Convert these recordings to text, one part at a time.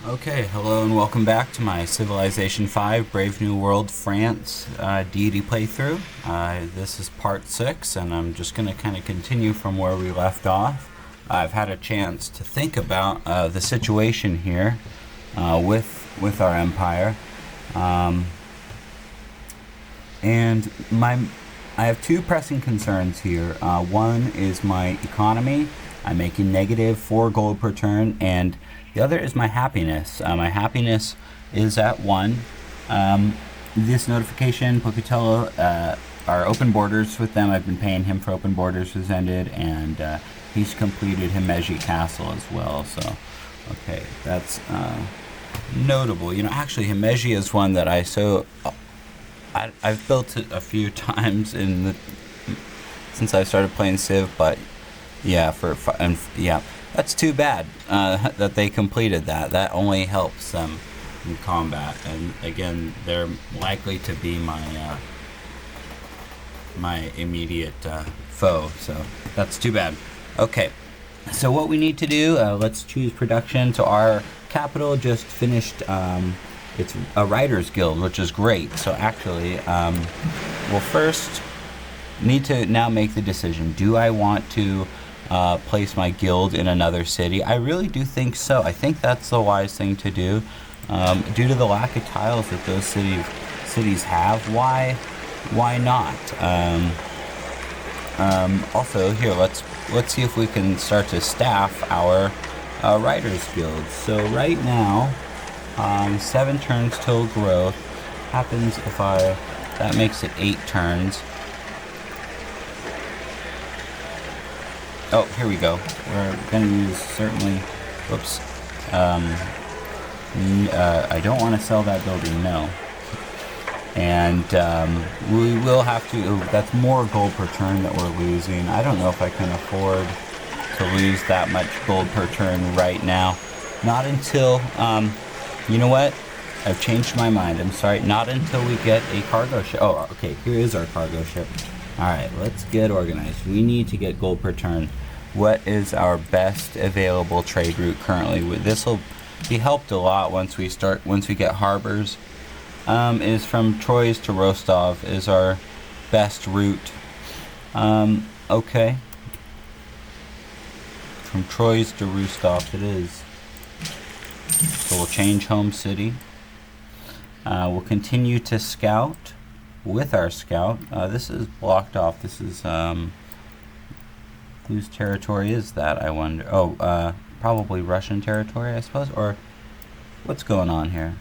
Okay, hello and welcome back to my Civilization 5 Brave New World France Deity playthrough. This is part 6, and I'm just going to kind of continue from where we left off. I've had a chance to think about the situation here with our empire. And I have two pressing concerns here. One is my economy. I'm making negative 4 gold per turn, and the other is my happiness. My happiness is at 1. This notification, Pocatello, our open borders with them, I've been paying him for open borders, has ended, and he's completed Himeji Castle as well. So, okay, that's notable. You know, actually, Himeji is one that I've built it a few times since I started playing Civ, but yeah, that's too bad that they completed that. That only helps them in combat, and again, they're likely to be my immediate foe. So that's too bad. Okay, so what we need to do? Let's choose production. So our capital just finished. It's a writers guild, which is great. So actually, we'll first need to now make the decision. Do I want to place my guild in another city? I really do think so. I think that's the wise thing to do. Due to the lack of tiles that those cities have, why not? Also, here, let's see if we can start to staff our writers guild. So right now, 7 turns till growth. Happens if that makes it 8 turns. Oh, here we go. We're going to use certainly, whoops, I don't want to sell that building, no. And we will have to, that's more gold per turn that we're losing. I don't know if I can afford to lose that much gold per turn right now. Not until, you know what? I've changed my mind. I'm sorry. Not until we get a cargo ship. Oh, okay. Here is our cargo ship. All right. Let's get organized. We need to get gold per turn. What is our best available trade route currently? This will be helped a lot once we get harbors. Is from Troyes to Rostov is our best route. Okay. From Troyes to Rostov it is. So we'll change home city. We'll continue to scout with our scout. This is blocked off. This is whose territory is that, I wonder? Oh, probably Russian territory, I suppose, or what's going on here?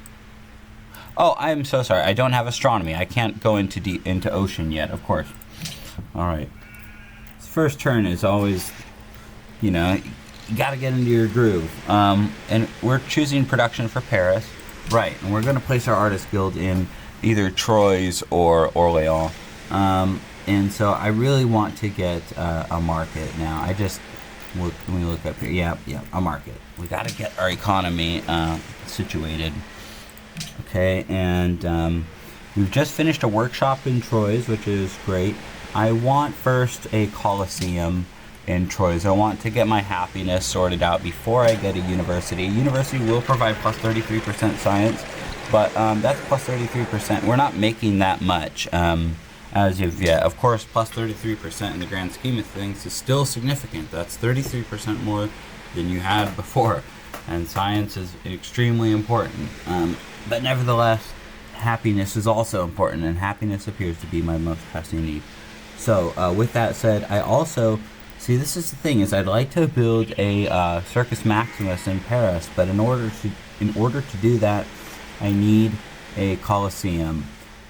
Oh, I'm so sorry. I don't have astronomy. I can't go into ocean yet, of course. All right. This first turn is always, you know, you got to get into your groove. And we're choosing production for Paris. Right, and we're going to place our artist guild in either Troyes or Orléans. And so I really want to get a market now. Let me look up here. Yeah, a market. We got to get our economy situated. Okay, and we've just finished a workshop in Troyes, which is great. I want first a Colosseum in Troyes. I want to get my happiness sorted out before I get a university. A university will provide plus 33% science, but that's plus 33%. We're not making that much as of yet. Of course, plus 33% in the grand scheme of things is still significant. That's 33% more than you had before, and science is extremely important. But nevertheless, happiness is also important, and happiness appears to be my most pressing need. So with that said, I also see, this is the thing, is I'd like to build a Circus Maximus in Paris, but in order to do that, I need a Colosseum.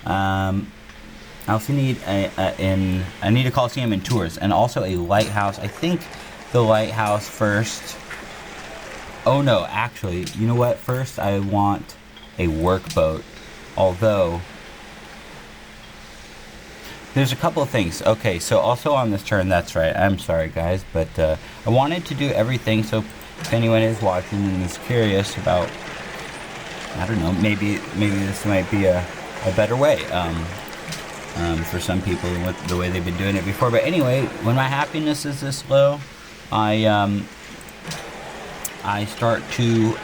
I also need I need a Colosseum in Tours, and also a lighthouse. I think the lighthouse first. Oh no, actually, you know what? First, I want a workboat. Although there's a couple of things. Okay, so also on this turn, that's right. I'm sorry, guys, but I wanted to do everything. So if anyone is watching and is curious about, I don't know, maybe this might be a better way. For some people, with the way they've been doing it before. But anyway, when my happiness is this low, I start to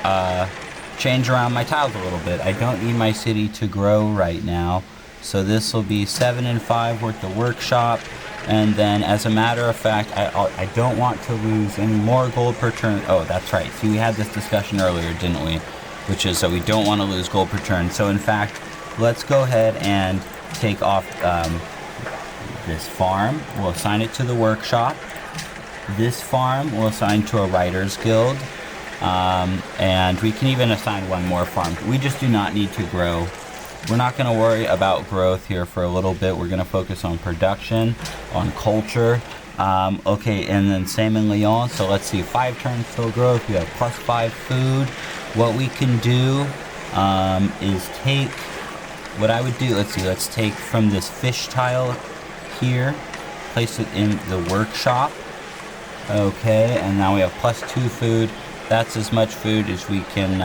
change around my tiles a little bit. I don't need my city to grow right now. So this will be 7 and 5 worth the workshop. And then as a matter of fact, I don't want to lose any more gold per turn. Oh, that's right. See, we had this discussion earlier, didn't we? Which is that we don't want to lose gold per turn. So in fact, let's go ahead and take off this farm. We'll assign it to the workshop. This farm we'll assign to a writer's guild. And we can even assign one more farm. We just do not need to grow. We're not going to worry about growth here for a little bit. We're going to focus on production, on culture. Okay, and then same in Lyon. So let's see, 5 turns till growth. We have +5 food. What we can do is take, what I would do, let's take from this fish tile here, place it in the workshop. Okay, and now we have +2 food. That's as much food as we can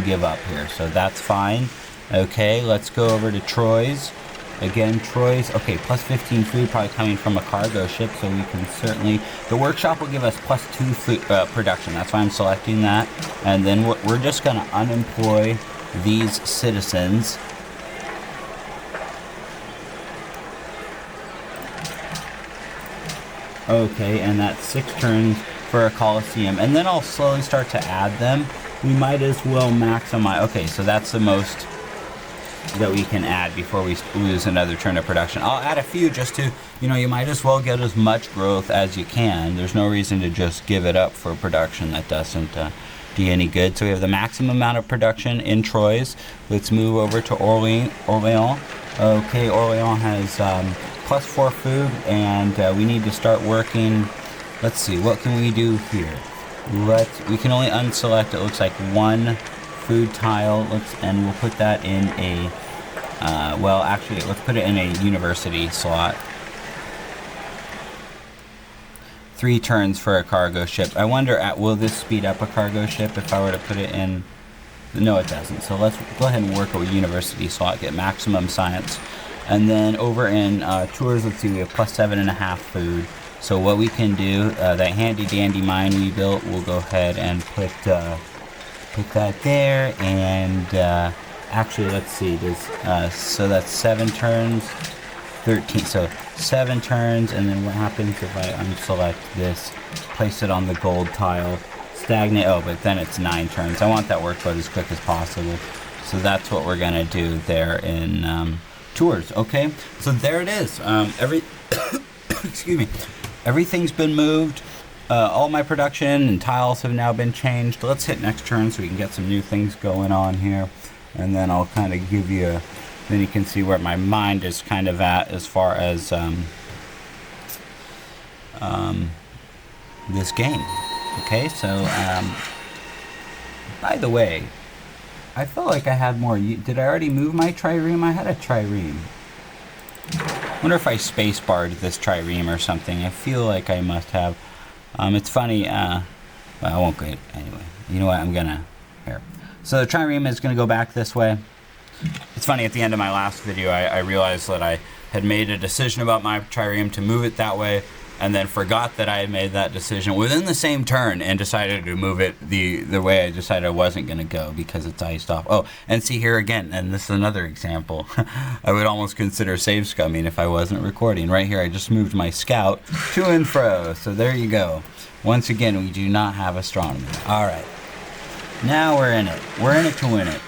give up here, so that's fine. Okay, let's go over to Troy's. Again, Troy's, okay, +15 food, probably coming from a cargo ship, so we can certainly, the workshop will give us +2 food production. That's why I'm selecting that. And then we're just going to unemploy these citizens. Okay, and that's 6 turns for a Coliseum. And then I'll slowly start to add them. We might as well maximize. Okay, so that's the most that we can add before we lose another turn of production. I'll add a few just to, you might as well get as much growth as you can. There's no reason to just give it up for production that doesn't do you any good. So we have the maximum amount of production in Troyes. Let's move over to Orléans. Okay, Orléans has +4 food, and we need to start working. Let's see, what can we do here? We can only unselect, it looks like, 1 food tile. And we'll put that in a well, actually, let's put it in a university slot. 3 turns for a cargo ship. I wonder, will this speed up a cargo ship if I were to put it in? No, it doesn't. So let's go ahead and work a university slot, get maximum science. And then over in tours, let's see, we have +7.5 food. So what we can do, that handy dandy mine we built, we'll go ahead and put that there. And actually, let's see, so that's 7 turns, 13. So 7 turns, and then what happens if I unselect this, place it on the gold tile, stagnate? Oh, but then it's 9 turns. I want that workload as quick as possible. So that's what we're gonna do there in tours. Okay, so there it is. Excuse me. Everything's been moved. All my production and tiles have now been changed. Let's hit next turn so we can get some new things going on here. And then I'll kind of give you then you can see where my mind is kind of at as far as this game. Okay, so by the way, I felt like I had more. Did I already move my trireme? I had a trireme. I wonder if I spacebarred this trireme or something. I feel like I must have. It's funny. Well, I won't go anyway. You know what? I'm gonna here. So the trireme is gonna go back this way. It's funny. At the end of my last video, I realized that I had made a decision about my trireme to move it that way, and then forgot that I had made that decision within the same turn and decided to move it the way I decided I wasn't going to go because it's iced off. Oh, and see here again, and this is another example. I would almost consider save scumming if I wasn't recording. Right here, I just moved my scout to and fro. So there you go. Once again, we do not have astronomy. All right. Now we're in it. We're in it to win it.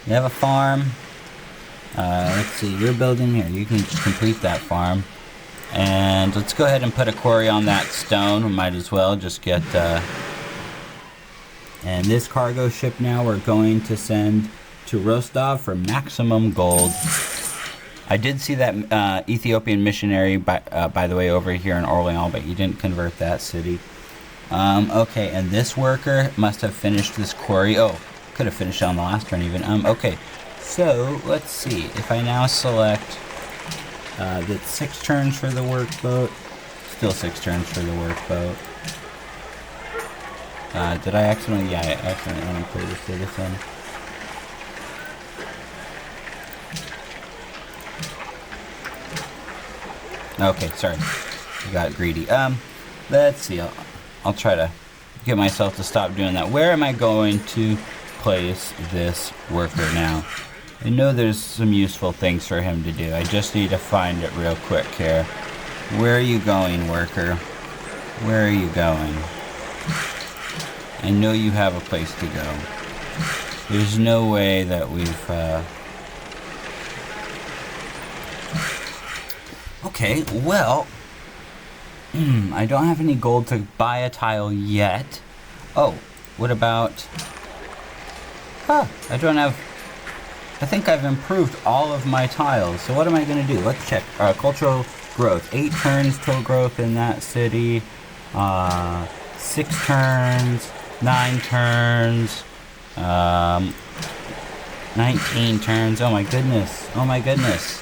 You have a farm. Let's see, you're building here. You can just complete that farm. And let's go ahead and put a quarry on that stone. We might as well just get... And this cargo ship now we're going to send to Rostov for maximum gold. I did see that Ethiopian missionary, by the way, over here in Orléans, but he didn't convert that city. Okay, and this worker must have finished this quarry. Oh, could have finished it on the last turn even. Okay, so let's see. If I now select... that's 6 turns for the workboat. Still 6 turns for the workboat. Did I accidentally? Yeah, I accidentally unemployed the citizen. Okay, sorry. I got greedy. Let's see. I'll try to get myself to stop doing that. Where am I going to place this worker now? I know there's some useful things for him to do. I just need to find it real quick here. Where are you going, worker? Where are you going? I know you have a place to go. There's no way that we've... Okay, well... I don't have any gold to buy a tile yet. Oh, what about... I don't have... I think I've improved all of my tiles. So what am I going to do? Let's check. Cultural growth. 8 turns till growth in that city. 6 turns. 9 turns. 19 turns. Oh my goodness. Oh my goodness.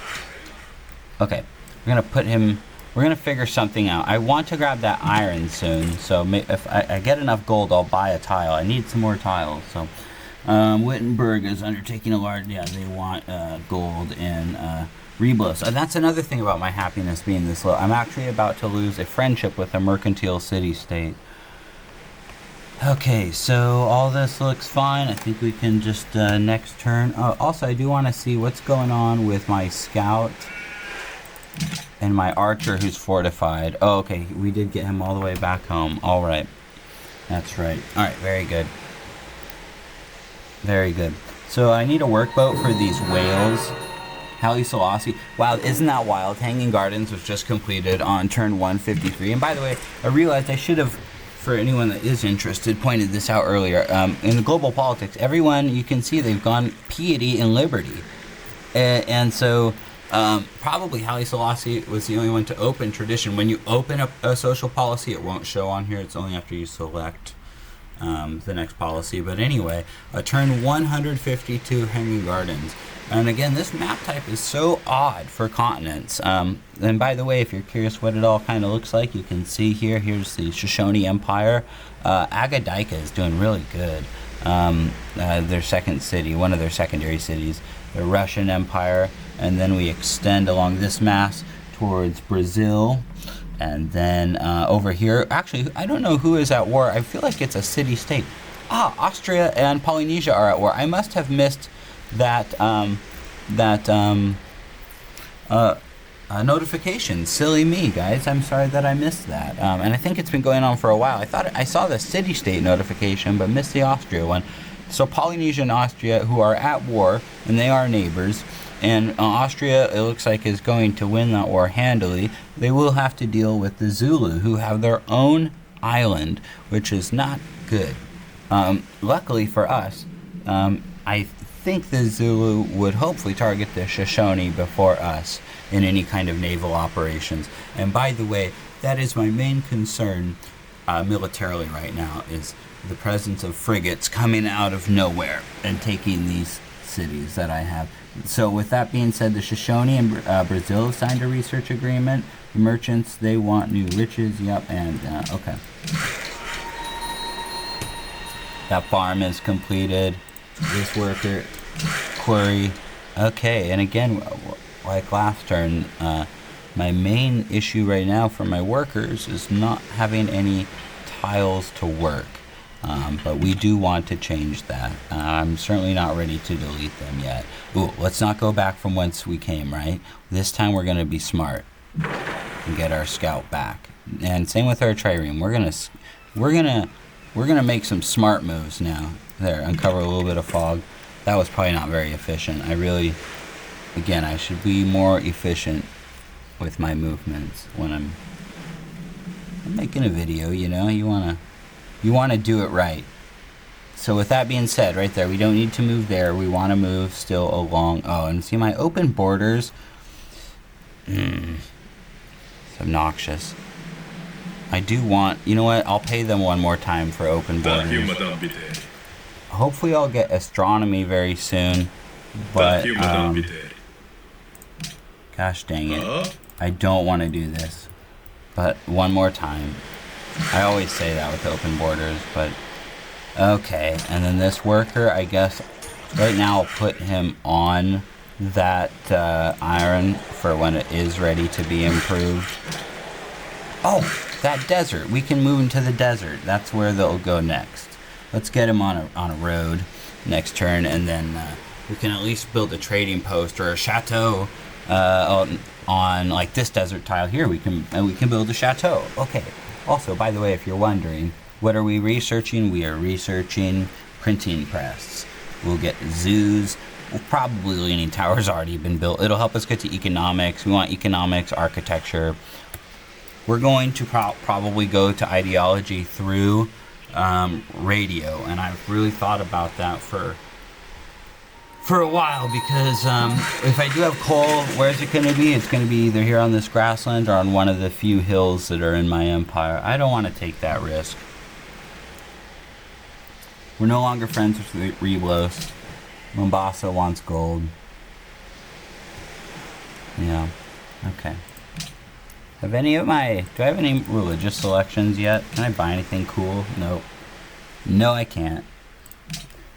Okay. We're going to put him... We're going to figure something out. I want to grab that iron soon. So if I get enough gold, I'll buy a tile. I need some more tiles. So... Wittenberg is undertaking a large... Yeah, they want gold in Rebus. That's another thing about my happiness being this low. I'm actually about to lose a friendship with a mercantile city-state. Okay, so all this looks fine. I think we can just next turn. Also, I do want to see what's going on with my scout and my archer who's fortified. Oh, okay, we did get him all the way back home. All right, that's right. All right, very good. Very good. So I need a workboat for these whales. Haile Selassie. Wow, isn't that wild? Hanging Gardens was just completed on turn 153. And by the way, I realized I should have, for anyone that is interested, pointed this out earlier. In the global politics, everyone, you can see they've gone piety and liberty. And so probably Haile Selassie was the only one to open tradition. When you open a social policy, it won't show on here. It's only after you select the next policy. But anyway, turn 152 Hanging Gardens. And again, this map type is so odd for continents. And by the way, if you're curious what it all kind of looks like, you can see here. Here's the Shoshone Empire. Agadika is doing really good. Their second city, one of their secondary cities, the Russian Empire. And then we extend along this mass towards Brazil. And then over here, actually, I don't know who is at war. I feel like it's a city-state. Austria and Polynesia are at war. I must have missed that notification. Silly me, guys. I'm sorry that I missed that. And I think it's been going on for a while. I thought I saw the city-state notification, but missed the Austria one. So Polynesia and Austria, who are at war, and they are neighbors. And Austria, it looks like, is going to win that war handily. They will have to deal with the Zulu, who have their own island, which is not good. Luckily for us, I think the Zulu would hopefully target the Shoshone before us in any kind of naval operations. And by the way, that is my main concern militarily right now, is the presence of frigates coming out of nowhere and taking these cities that I have. So with that being said, the Shoshone and Brazil signed a research agreement. The merchants, they want new riches. Yep, and okay. That farm is completed. This worker, quarry. Okay, and again, like last turn, my main issue right now for my workers is not having any tiles to work. But we do want to change that. I'm certainly not ready to delete them yet. Ooh, let's not go back from whence we came, right? This time we're going to be smart and get our scout back. And same with our trireme. We're gonna make some smart moves now. There, uncover a little bit of fog. That was probably not very efficient. I should be more efficient with my movements when I'm making a video, you know? You want to do it right. So with that being said, right there, we don't need to move there. We want to move still along. Oh, and see my open borders? It's obnoxious. I do want... You know what? I'll pay them one more time for open borders. Hopefully I'll get astronomy very soon. But, gosh dang it. I don't want to do this. But one more time. I always say that with open borders, but okay. And then this worker, I guess, right now I'll put him on that iron for when it is ready to be improved. Oh, that desert. We can move into the desert. That's where they'll go next. Let's get him on a road next turn, and then we can at least build a trading post or a chateau on like this desert tile here. We can build a chateau. Okay. Also, by the way, if you're wondering, what are we researching? We are researching printing press. We'll get zoos. Well, probably Leaning Tower's already been built. It'll help us get to economics. We want economics, architecture. We're going to probably go to ideology through radio, and I've really thought about that for a while, because if I do have coal, where's it going to be? It's going to be either here on this grassland or on one of the few hills that are in my empire. I don't want to take that risk. We're no longer friends with Reblos. Mombasa wants gold. Yeah. Okay. Do I have any religious selections yet? Can I buy anything cool? Nope. No, I can't.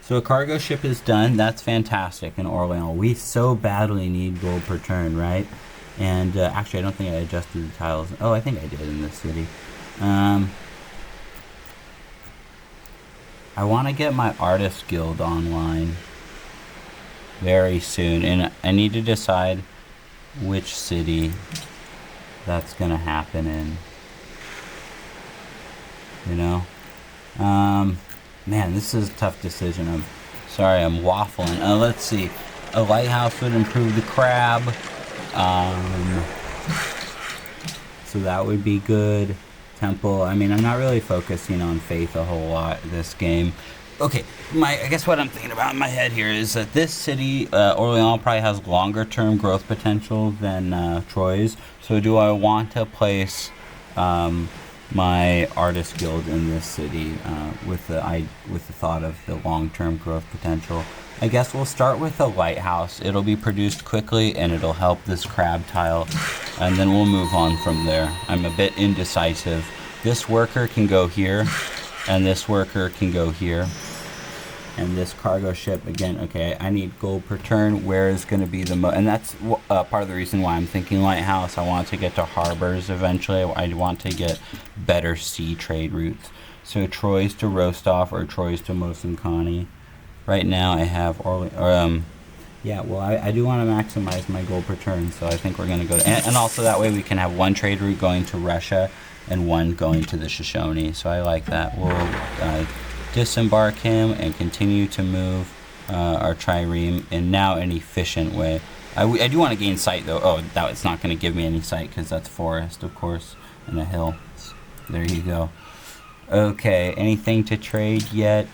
So a cargo ship is done. That's fantastic in Orleans. We so badly need gold per turn, right? And actually, I don't think I adjusted the tiles. Oh, I think I did in this city. I want to get my artist guild online very soon, and I need to decide which city that's gonna happen in. You know, man, this is a tough decision. I'm sorry, I'm waffling. Let's see. A lighthouse would improve the crab, so that would be good. Temple. I mean, I'm not really focusing on faith a whole lot this game. Okay, I guess what I'm thinking about in my head here is that this city, Orleans, probably has longer term growth potential than Troyes. So do I want to place my artist guild in this city with the thought of the long term growth potential? I guess we'll start with a lighthouse. It'll be produced quickly and it'll help this crab tile, and then we'll move on from there. I'm a bit indecisive. This worker can go here, and this worker can go here. And this cargo ship, again, okay, I need gold per turn. Where is going to be the most? And that's part of the reason why I'm thinking lighthouse. I want to get to harbors eventually. I want to get better sea trade routes. So Troyes to Rostov or Troyes to Mosankani. Right now I have yeah, well, I do want to maximize my gold per turn, so I think we're going to go and also that way we can have one trade route going to Russia and one going to the Shoshone, so I like that. We'll disembark him and continue to move our trireme in now an efficient way. I do want to gain sight, though. Oh, it's not going to give me any sight because that's forest, of course, and a hill. There you go. Okay, anything to trade yet?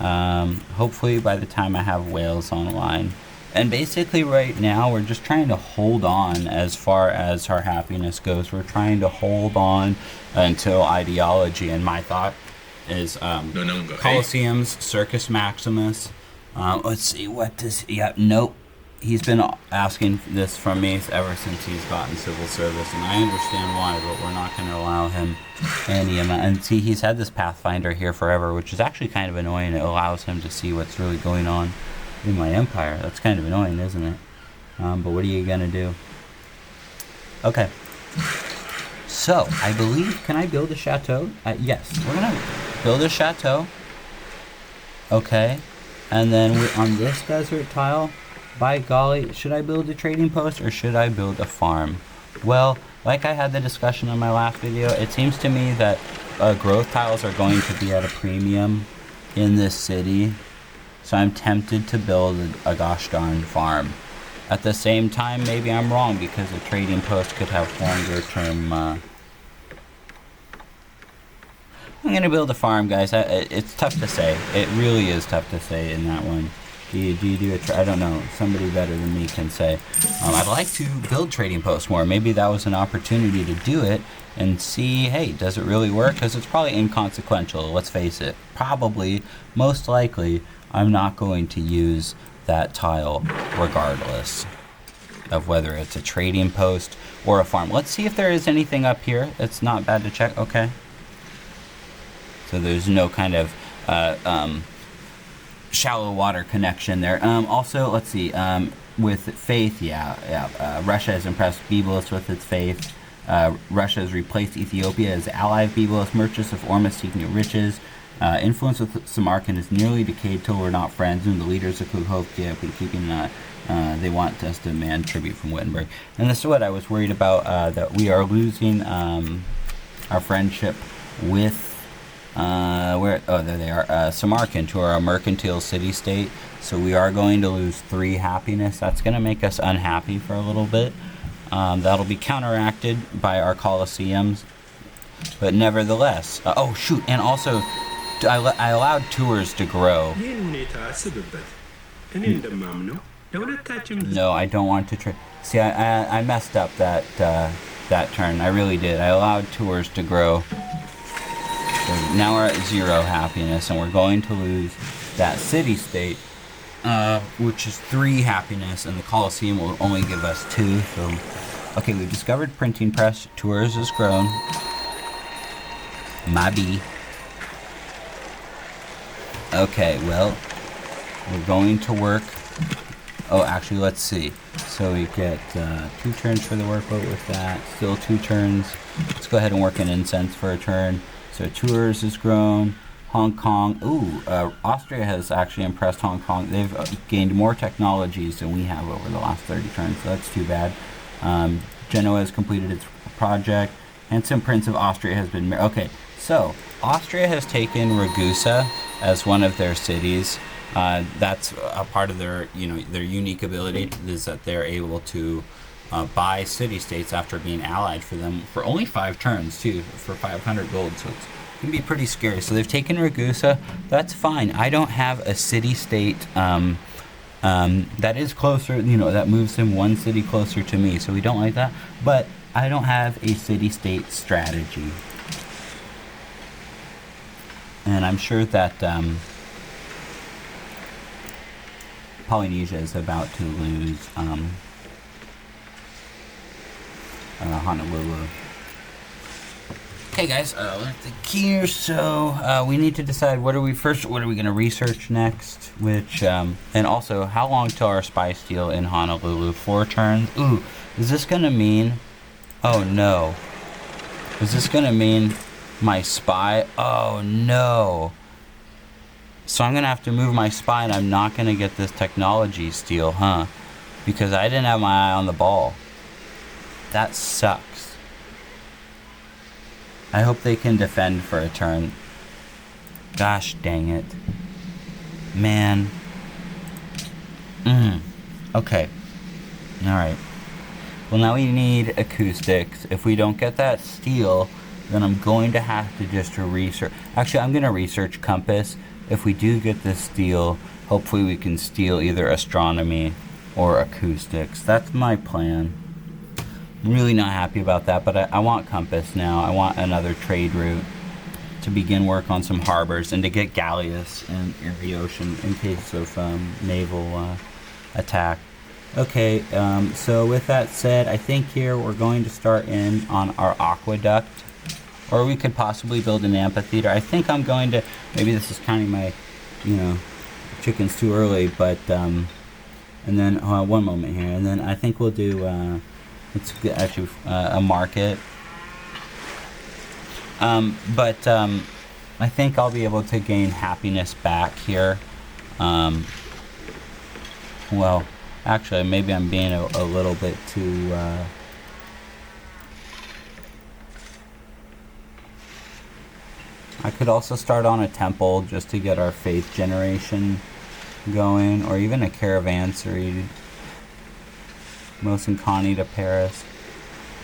Hopefully by the time I have whales online. And basically right now we're just trying to hold on as far as our happiness goes. We're trying to hold on until ideology, and my thought is Colosseums, Circus Maximus. Let's see, what does nope. He's been asking this from me ever since he's gotten civil service, and I understand why, but we're not going to allow him any amount. And see, he's had this Pathfinder here forever, which is actually kind of annoying. It allows him to see what's really going on in my empire. That's kind of annoying, isn't it? But what are you going to do? Okay. So, I believe, can I build a chateau? Yes, we're going to build a chateau. Okay. And then on this desert tile, by golly, should I build a trading post or should I build a farm? Well, like I had the discussion on my last video, it seems to me that growth tiles are going to be at a premium in this city. So I'm tempted to build a gosh darn farm. At the same time, maybe I'm wrong because a trading post could have longer term. I'm going to build a farm, guys. It's tough to say. It really is tough to say in that one. Do you do it? I don't know. Somebody better than me can say. I'd like to build trading posts more. Maybe that was an opportunity to do it and see, hey, does it really work? Because it's probably inconsequential. Let's face it. Probably, most likely, I'm not going to use that tile regardless of whether it's a trading post or a farm. Let's see if there is anything up here. It's not bad to check. Okay. So there's no kind of shallow water connection there. Also, let's see, with faith, Russia has impressed Byblos with its faith. Russia has replaced Ethiopia as ally of Byblos, merchants of Ormus seeking riches. Influence with Samarkand is nearly decayed till we're not friends, and the leaders of Kukovkia have been keeping they want us to demand tribute from Wittenberg. And this is what I was worried about, that we are losing our friendship with there they are, Samarkand, who are a mercantile city-state. So we are going to lose 3 happiness. That's going to make us unhappy for a little bit. That'll be counteracted by our Colosseums. But nevertheless, oh shoot, and also I allowed tours to grow. No, I don't want to see, I messed up that turn. I really did. I allowed tours to grow. So now we're at 0 happiness, and we're going to lose that city-state, which is 3 happiness, and the Colosseum will only give us 2. So, okay, we've discovered printing press. Tours has grown. Maybe. Okay, well, we're going to work. Oh, actually, let's see. So we get 2 turns for the workboat with that. Still 2 turns. Let's go ahead and work an incense for a turn. So tours has grown. Hong Kong. Ooh, Austria has actually impressed Hong Kong. They've gained more technologies than we have over the last 30 turns, so that's too bad. Genoa has completed its project. Handsome Prince of Austria has been... Okay, so Austria has taken Ragusa as one of their cities. That's a part of their, their unique ability is that they're able to buy city-states after being allied for them for only 5 turns, too, for 500 gold. So it's can be pretty scary. So they've taken Ragusa. That's fine. I don't have a city-state that is closer, that moves him 1 city closer to me. So we don't like that. But I don't have a city-state strategy. And I'm sure that Polynesia is about to lose Honolulu. Okay, guys, let's think here. So we need to decide what are we going to research next, which and also how long till our spy steal in Honolulu? 4 turns. Ooh, is this going to mean? Oh no. Is this going to mean my spy? Oh no. So I'm going to have to move my spy, and I'm not going to get this technology steal, huh? Because I didn't have my eye on the ball. That sucks. I hope they can defend for a turn. Gosh dang it. Man. Okay. Alright. Well, now we need acoustics. If we don't get that steal, then I'm going to have to just research. Actually, I'm going to research compass. If we do get this steal, hopefully we can steal either astronomy or acoustics. That's my plan. I'm really not happy about that, but I want compass now. I want another trade route to begin work on some harbors and to get galleass in the ocean in case of naval attack. Okay, so with that said, I think here we're going to start in on our aqueduct. Or we could possibly build an amphitheater. I think I'm going to, maybe this is counting my, chickens too early, but, and then, one moment here, and then I think we'll do, let's get actually a market. But I think I'll be able to gain happiness back here. Well, actually, maybe I'm being a little bit too... I could also start on a temple just to get our faith generation going, or even a caravanserai. Mosancani to Paris.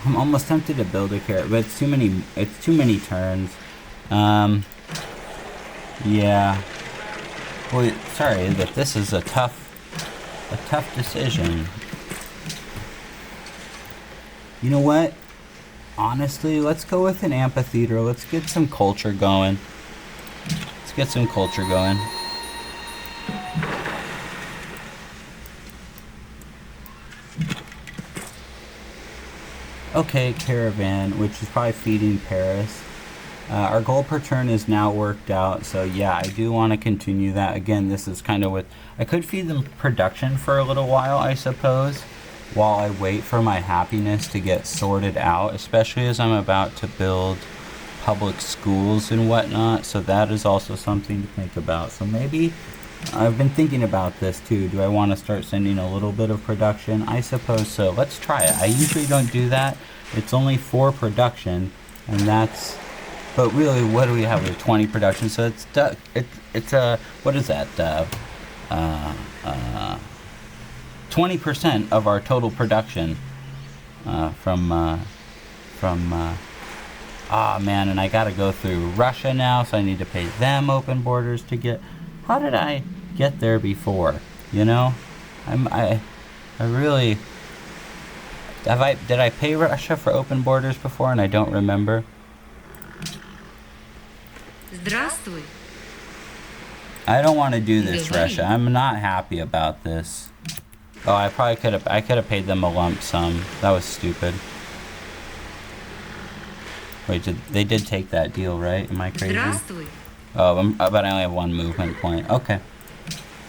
I'm almost tempted to build a caravan, but it's too many turns. Yeah. Well, sorry, but this is a tough decision. You know what? Honestly, let's go with an amphitheater. Let's get some culture going. Okay, caravan, which is probably feeding Paris. Our goal per turn is now worked out, so yeah, I do want to continue that. Again, this is kind of what... I could feed them production for a little while, I suppose. while I wait for my happiness to get sorted out, especially as I'm about to build public schools and whatnot. So that is also something to think about. So maybe I've been thinking about this too. Do I want to start sending a little bit of production? I suppose so. Let's try it. I usually don't do that. It's only for production, and that's. But really, what do we have with 20 production? So it's what is that? 20% of our total production from. Ah man, and I gotta go through Russia now, so I need to pay them open borders to get. How did I get there before? You know, I really did I pay Russia for open borders before, and I don't remember. Здравствуй. I don't want to do this, Russia. I'm not happy about this. Oh, I probably could have. I could have paid them a lump sum. That was stupid. Wait, they did take that deal, right? Am I crazy? Здравствуй. Oh, but I only have one movement point. Okay.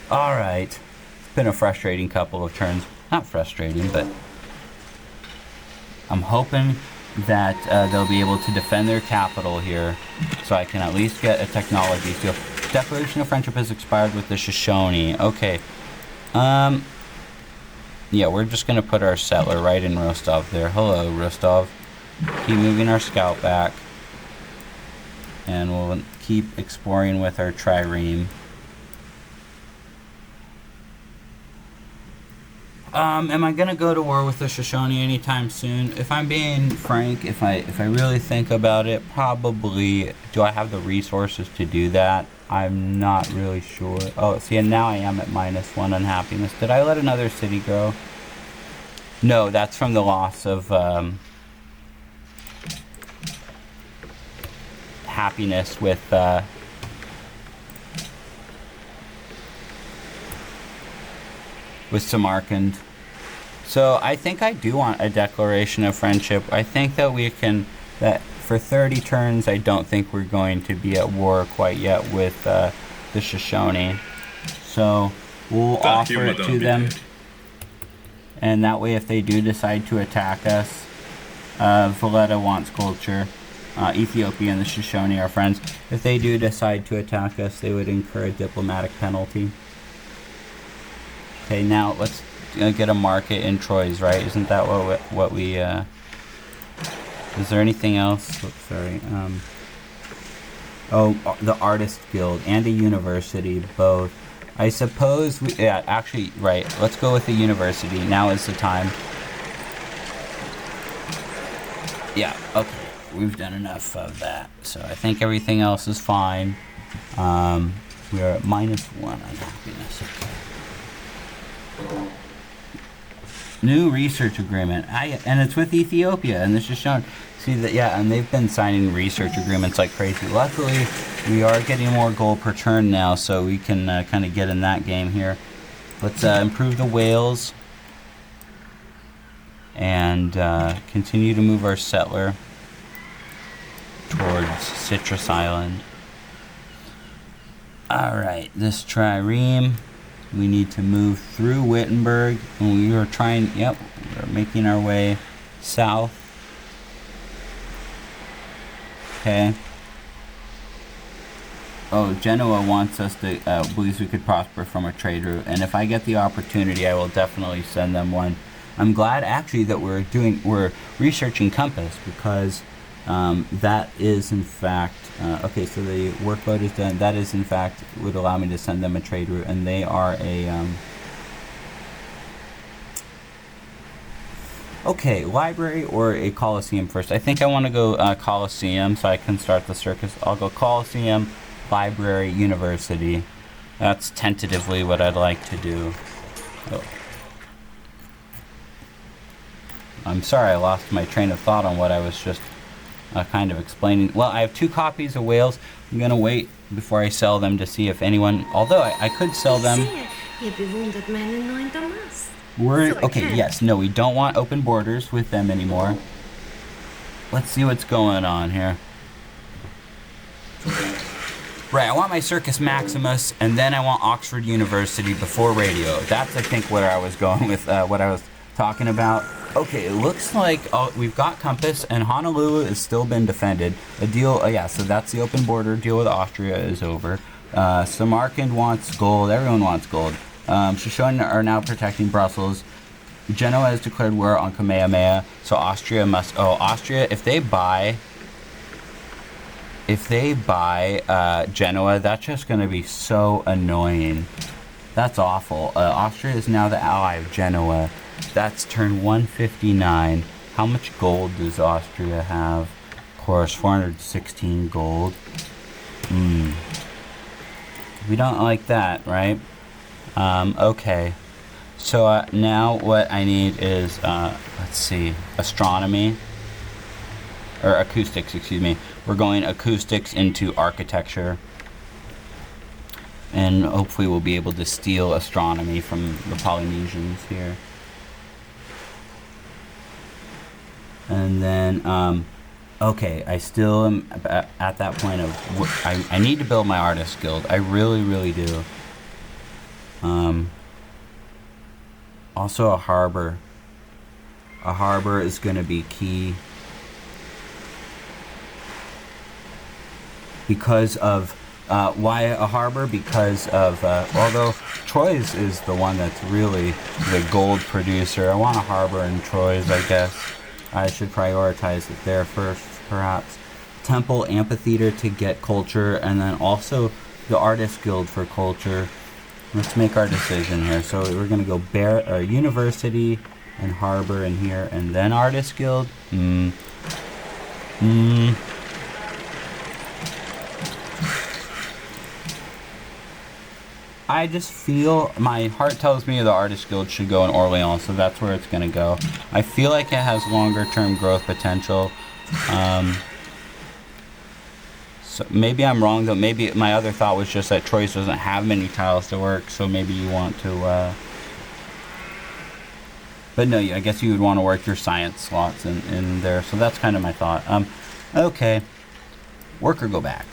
All right. It's been a frustrating couple of turns. Not frustrating, but I'm hoping that they'll be able to defend their capital here, so I can at least get a technology deal. Declaration of friendship has expired with the Shoshone. Okay. Yeah, we're just gonna put our settler right in Rostov there. Hello, Rostov. Keep moving our scout back, and we'll keep exploring with our trireme. Am I gonna go to war with the Shoshone anytime soon? If I'm being frank, if I really think about it, probably. Do I have the resources to do that? I'm not really sure. Oh, see, and now I am at -1 unhappiness. Did I let another city grow? No, that's from the loss of happiness with Samarkand. So I think I do want a declaration of friendship. I think that we can, that for 30 turns, I don't think we're going to be at war quite yet with the Shoshone. So we'll offer it to them. And that way, if they do decide to attack us, Valletta wants culture. Ethiopia and the Shoshone are friends. If they do decide to attack us, they would incur a diplomatic penalty. Okay, now let's get a market in Troyes, right? Isn't that what we is there anything else? Oops, sorry. Oh, the Artist Guild and a university, both. I suppose yeah, actually, right. Let's go with the university. Now is the time. Yeah, okay. We've done enough of that. So I think everything else is fine. We are at -1 unhappiness. Okay. New research agreement. And it's with Ethiopia, and this is shown. See that, yeah, and they've been signing research agreements like crazy. Luckily, we are getting more gold per turn now, so we can kind of get in that game here. Let's improve the whales and continue to move our settler towards Citrus Island. Alright, this trireme. We need to move through Wittenberg, and we are trying, yep, we're making our way south. Okay. Oh, Genoa wants us to, believes we could prosper from a trade route, and if I get the opportunity, I will definitely send them one. I'm glad actually that we're researching compass, because that is in fact, okay, so the workload is done. That is in fact would allow me to send them a trade route, and they are a, okay, library or a Coliseum first. I think I want to go Coliseum so I can start the circus. I'll go Coliseum, library, university. That's tentatively what I'd like to do. Oh. I'm sorry I lost my train of thought on what I was just kind of explaining. Well, I have 2 copies of whales. I'm going to wait before I sell them to see if anyone... Although I could sell them... Okay, yes, no, we don't want open borders with them anymore. Let's see what's going on here. Right, I want my Circus Maximus, and then I want Oxford University before radio. That's, I think, where I was going with what I was talking about. Okay, it looks like we've got Compass, and Honolulu has still been defended. A deal, yeah, so that's the open border deal with Austria is over. Samarkand wants gold. Everyone wants gold. Shoshone are now protecting Brussels. Genoa has declared war on Kamehameha, so Austria must... Oh, Austria, if they buy Genoa, that's just going to be so annoying. That's awful. Austria is now the ally of Genoa. That's turn 159. How much gold does Austria have? Of course, 416 gold. We don't like that, right? Okay. So now what I need is, let's see, astronomy. Or acoustics, excuse me. We're going acoustics into architecture. And hopefully we'll be able to steal astronomy from the Polynesians here. And then, okay, I still am at that point of, I need to build my artist guild. I really, really do. Also a harbor. A harbor is going to be key. Because of, why a harbor? Because of, although Troyes is the one that's really the gold producer. I want a harbor in Troyes, I guess. I should prioritize it there first, perhaps. Temple, amphitheater to get culture, and then also the artist guild for culture. Let's make our decision here. So we're going to go university and harbor in here, and then artist guild. I just feel, my heart tells me the artist guild should go in Orleans, so that's where it's going to go. I feel like it has longer term growth potential. So maybe I'm wrong though. Maybe my other thought was just that Troyes doesn't have many tiles to work, so maybe you want to, but no, I guess you would want to work your science slots in there, so that's kind of my thought. Okay. Work or go back.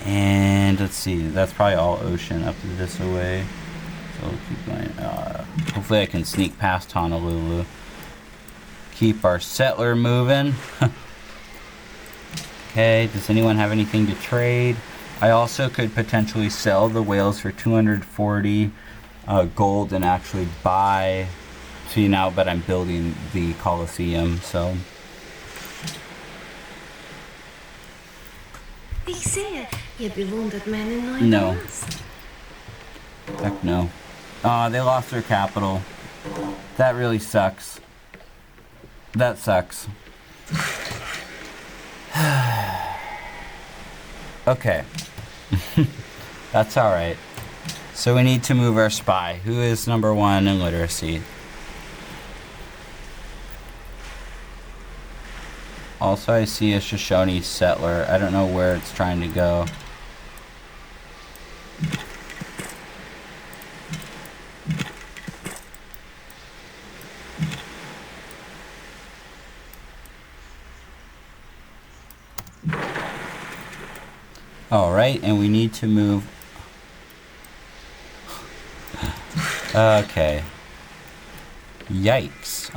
And let's see, that's probably all ocean up this way. So we'll keep going. Hopefully I can sneak past Honolulu. Keep our settler moving. Okay, does anyone have anything to trade? I also could potentially sell the whales for 240 gold and actually buy. See now, but I'm building the Colosseum, so. Ich sehe, ihr bewundert meinen neuen No. Palast. Heck no. They lost their capital. That really sucks. That sucks. Okay. That's alright. So we need to move our spy. Who is number 1 in literacy? Also, I see a Shoshone settler. I don't know where it's trying to go. Alright, and we need to move... Okay. Yikes.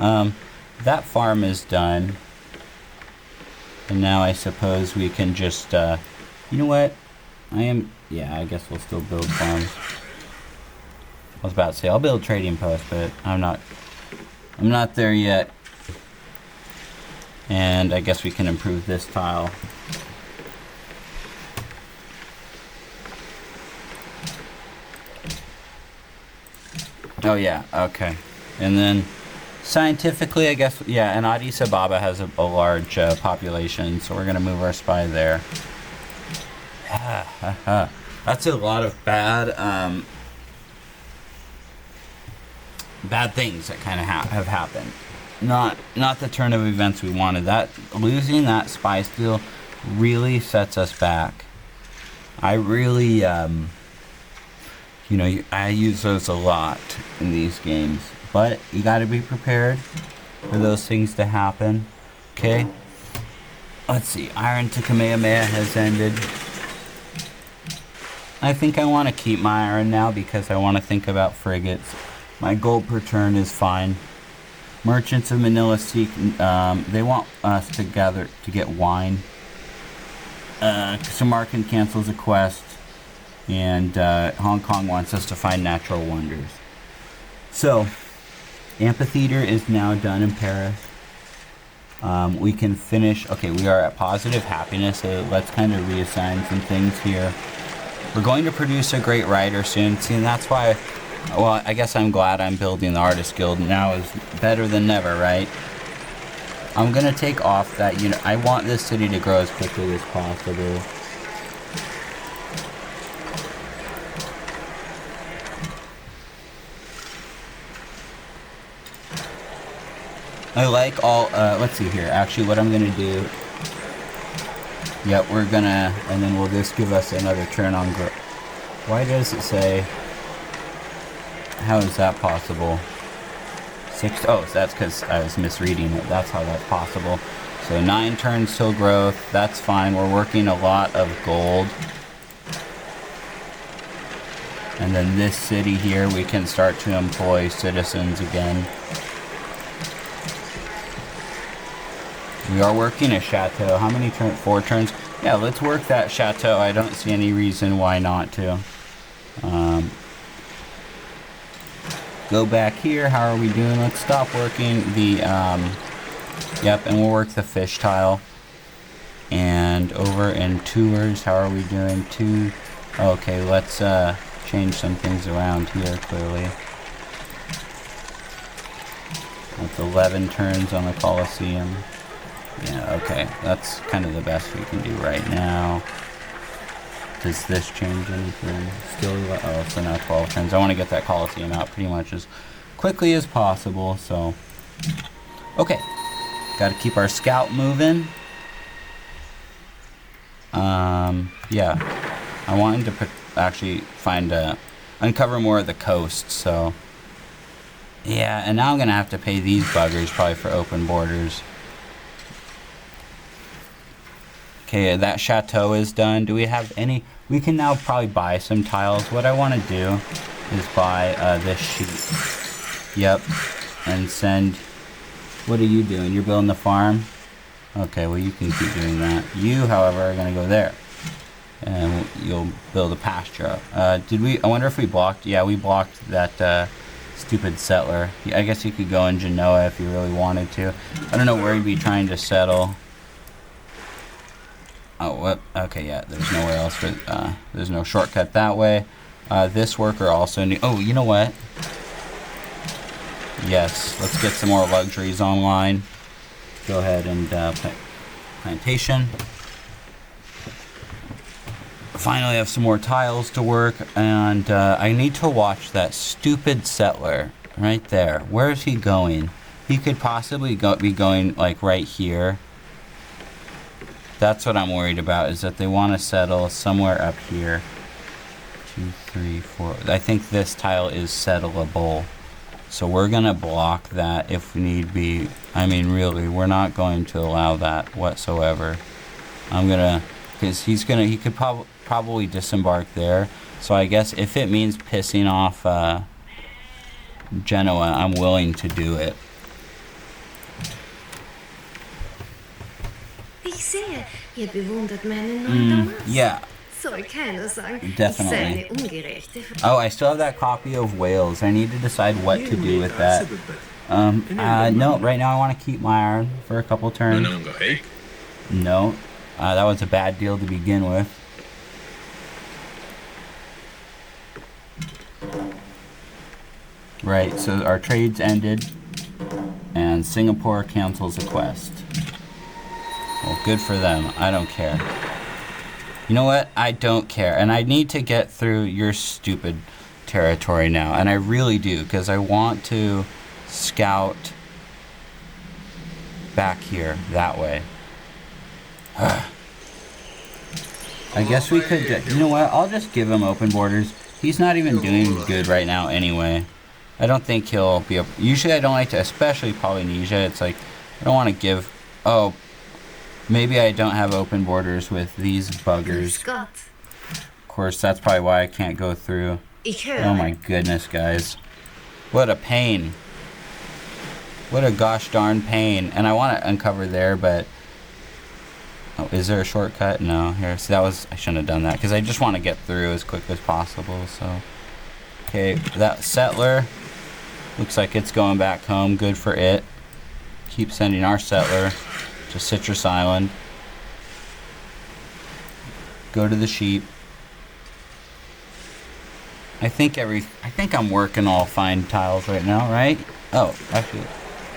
That farm is done. And now I suppose we can just, you know what? Yeah, I guess we'll still build farms. I was about to say, I'll build trading posts, but I'm not there yet. And I guess we can improve this tile. Oh yeah, okay. And then scientifically, I guess, yeah, and Addis Ababa has a large population, so we're going to move our spy there. That's a lot of bad things that kind of have happened. Not the turn of events we wanted. That losing that spy steal really sets us back. I really, I use those a lot in these games. But you gotta be prepared for those things to happen. Okay? Let's see. Iron to Kamehameha has ended. I think I want to keep my iron now because I want to think about frigates. My gold per turn is fine. Merchants of Manila seek, they want us to gather to get wine. Samarkand cancels a quest, and Hong Kong wants us to find natural wonders. So, amphitheater is now done in Paris. We can finish. Okay, we are at positive happiness, so let's kind of reassign some things here. We're going to produce a great writer soon. See, and that's why. Well, I guess I'm glad I'm building the Artist Guild now. Is better than never, right? I'm gonna take off that, I want this city to grow as quickly as possible. I like all, let's see here. Actually, what I'm gonna do, yep, we're gonna, and then will this give us another turn on growth? Why does it say, how is that possible? 6, oh, so that's because I was misreading it. That's how that's possible. So 9 turns till growth. That's fine. We're working a lot of gold. And then this city here, we can start to employ citizens again. We are working a chateau. How many turns? 4 turns? Yeah, let's work that chateau. I don't see any reason why not to. Go back here. How are we doing? Let's stop working the, yep, and we'll work the fish tile. And over in tours, how are we doing? 2. Okay, let's change some things around here, clearly. That's 11 turns on the Colosseum. Yeah, okay, that's kind of the best we can do right now. Does this change anything? Still, oh, so now 12 turns. I want to get that Colosseum out pretty much as quickly as possible, so. Okay. Got to keep our scout moving. Yeah. I wanted to actually find, uncover more of the coast, so. Yeah, and now I'm going to have to pay these buggers probably for open borders. Okay, that chateau is done. Do we have any? We can now probably buy some tiles. What I want to do is buy this sheet. Yep. And send. What are you doing? You're building the farm? Okay, well, you can keep doing that. You, however, are going to go there. And you'll build a pasture up. Did we? I wonder if we blocked. Yeah, we blocked that stupid settler. I guess you could go in Genoa if you really wanted to. I don't know where you'd be trying to settle. Oh, what? Okay, yeah, there's nowhere else, but there's no shortcut that way. This worker also need. Oh, you know what? Yes, let's get some more luxuries online. Go ahead and plantation. Finally, have some more tiles to work, and I need to watch that stupid settler right there. Where is he going? He could possibly be going like right here. That's what I'm worried about, is that they want to settle somewhere up here. 2, 3, 4. I think this tile is settleable. So we're going to block that if need be. I mean, really, we're not going to allow that whatsoever. I'm going to, because he could probably disembark there. So I guess if it means pissing off Genoa, I'm willing to do it. Ich sehe, ihr bewundert meinen neuen Damas. Yeah. Soll keiner sagen, Definitely. ich sei eine ungerechte Oh, I still have that copy of Wales. I need to decide what to do with that. No, right now I want to keep my iron for a couple turns. No, that was a bad deal to begin with. Right, so our trade's ended, and Singapore cancels a quest. Well, good for them. I don't care. You know what? I don't care. And I need to get through your stupid territory now. And I really do, because I want to scout back here, that way. I guess we could, you know what? I'll just give him open borders. He's not even doing good right now anyway. I don't think he'll be, usually I don't like to, especially Polynesia. It's like, I don't want to give, maybe I don't have open borders with these buggers. course, that's probably why I can't go through. Ich höre. Oh my goodness, guys. What a pain. What a gosh darn pain. And I want to uncover there, but... Oh, is there a shortcut? No. Here, see, that was... I shouldn't have done that, because I just want to get through as quick as possible, so... Okay, that settler... Looks like it's going back home. Good for it. Keep sending our settler to Citrus Island. Go to the sheep. I think I'm working all fine tiles right now, right? Oh, actually,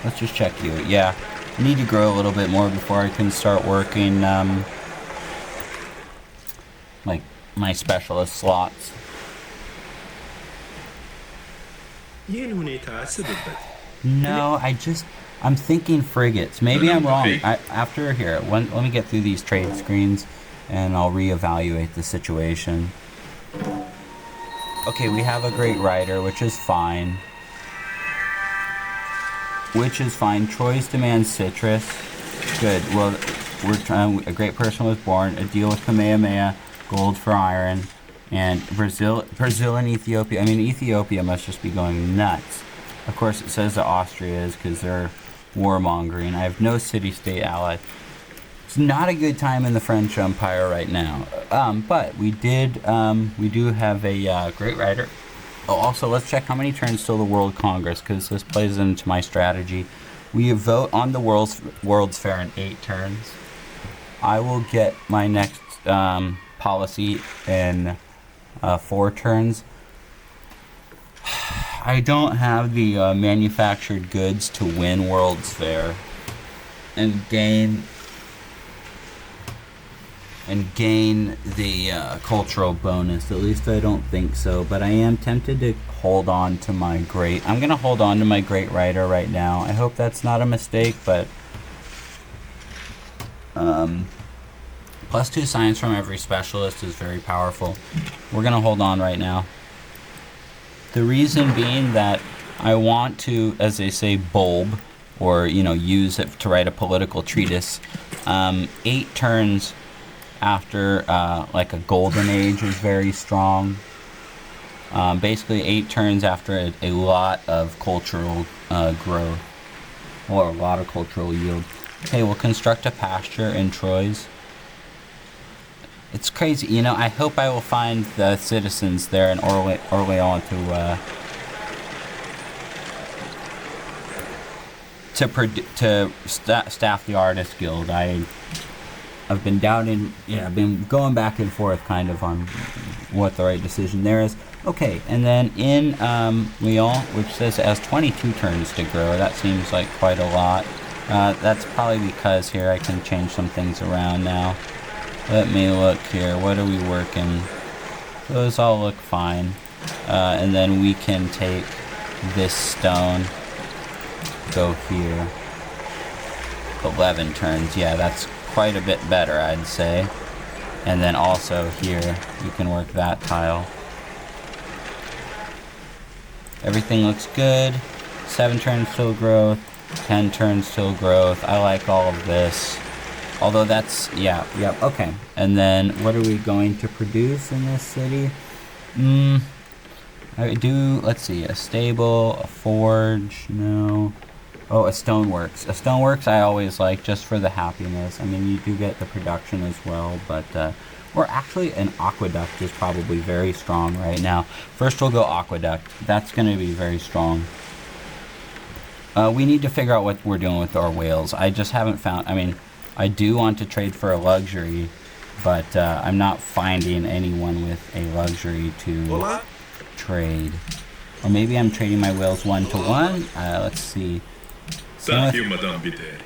let's just check you. Yeah, I need to grow a little bit more before I can start working, like, my specialist slots. No, I'm thinking frigates. Maybe I'm wrong. After here, let me get through these trade screens, and I'll reevaluate the situation. Okay, we have a great rider, which is fine. Choice demands citrus. Good. Well, we're trying. A great person was born. A deal with Kamehameha. Gold for iron. And Brazil and Ethiopia. I mean, Ethiopia must just be going nuts. Of course, it says that Austria is because they're warmongering. I have no city-state ally. It's not a good time in the French Empire right now. But we do have a great rider. Oh, also, let's check how many turns till the World Congress, because this plays into my strategy. We vote on the World's Fair in 8 turns. I will get my next policy in 4 turns. I don't have the manufactured goods to win World's Fair and gain the cultural bonus. At least I don't think so, but I am tempted to hold on to my great. I'm gonna hold on to my great writer right now. I hope that's not a mistake, but +2 science from every specialist is very powerful. We're gonna hold on right now. The reason being that I want to, as they say, bulb, or use it to write a political treatise. 8 turns after like a golden age is very strong. Basically 8 turns after a lot of cultural growth, or a lot of cultural yield. Okay, we'll construct a pasture in Troyes. It's crazy, I hope I will find the citizens there in Orléans to staff the Artist Guild. I've been doubting, I've been going back and forth kind of on what the right decision there is. Okay, and then in Lyon, which says it has 22 turns to grow, that seems like quite a lot. That's probably because here I can change some things around now. Let me look here. What are we working? Those all look fine. And then we can take this stone, go here. 11 turns. Yeah, that's quite a bit better, I'd say. And then also here, you can work that tile. Everything looks good. 7 turns till growth. 10 turns till growth. I like all of this. Although that's, okay. And then what are we going to produce in this city? Let's see, a stable, a forge, no. Oh, a stoneworks. A stoneworks I always like just for the happiness. I mean, you do get the production as well, but, or actually an aqueduct is probably very strong right now. First we'll go aqueduct. That's going to be very strong. We need to figure out what we're doing with our whales. I just haven't found, I do want to trade for a luxury, but I'm not finding anyone with a luxury to trade. Or maybe I'm trading my whales 1-to-1. Let's see. Thank you, Madame Bitter.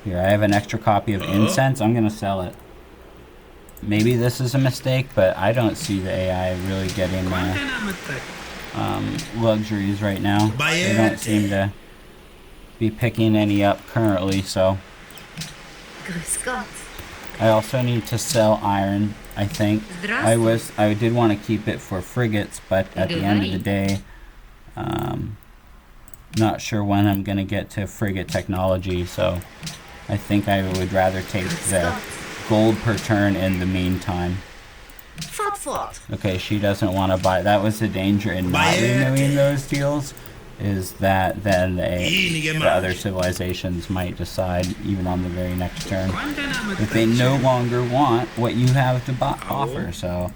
Here, I have an extra copy of incense. I'm going to sell it. Maybe this is a mistake, but I don't see the AI really getting luxuries right now. They don't seem to be picking any up currently, so... Grüß Gott. I also need to sell iron, I think. I did want to keep it for frigates, but at the end of the day, not sure when I'm going to get to frigate technology, so I think I would rather take the gold per turn in the meantime. Fort. Okay, she doesn't want to buy. That was the danger in not renewing those deals, is that then the other civilizations might decide, even on the very next turn, that they no longer want what you have to offer. So